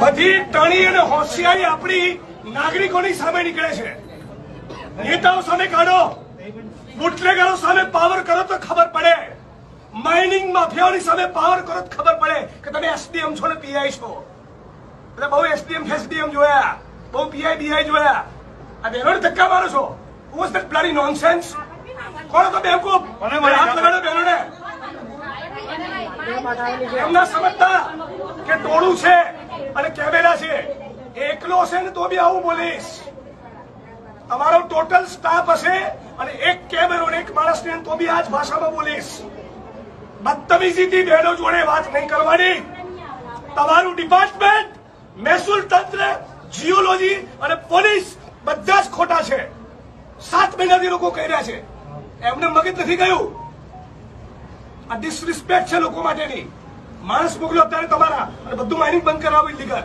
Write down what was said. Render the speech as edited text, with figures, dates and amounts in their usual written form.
બધી ટણી અને હોશિયારી આપણી નાગરિકોની સામે નીકળે છે. નેતાઓ સામે કાઢો, બુટલેગરો સામે પાવર કરો તો ખબર પડે, માઇનિંગ માફિયાઓની સામે પાવર કરો તો ખબર પડે કે તમે એસડીએમ છો ને પીઆઈ છો. એટલે બહુ એસડીએમ જોયા, બહુ પીઆઈ જોયા. આ બહેનોને ધક્કા મારો છો. Was that bloody nonsense? કોણ તો બેવકૂફ? હાથ લગાડો બહેનોને. એમના સમજતા કે ટોળું છે અને કેમેરા છે. એકલો હશે ને તો બી આવું બોલીશ. તમારો ટોટલ સ્ટાફ હશે અને એક કેમેરો ને એક માણસને તો બી આ જ ભાષામાં બોલીશ. બદતમીજીથી બહેનો જોડે વાત નહીં કરવાની. તમારું ડિપાર્ટમેન્ટ, મહેસૂલ તંત્ર, જીઓલોજી અને પોલીસ બધા જ ખોટા છે. 7 મહિનાથી લોકો કહી રહ્યા છે, એમને મગજ નથી ગયું. આ ડિસરિસ્પેક્ટ છે લોકો માટેની. માણસ મોકલો અત્યારે તમારા અને બધું માઇનિંગ બંધ કરાવો ઇલીગલ.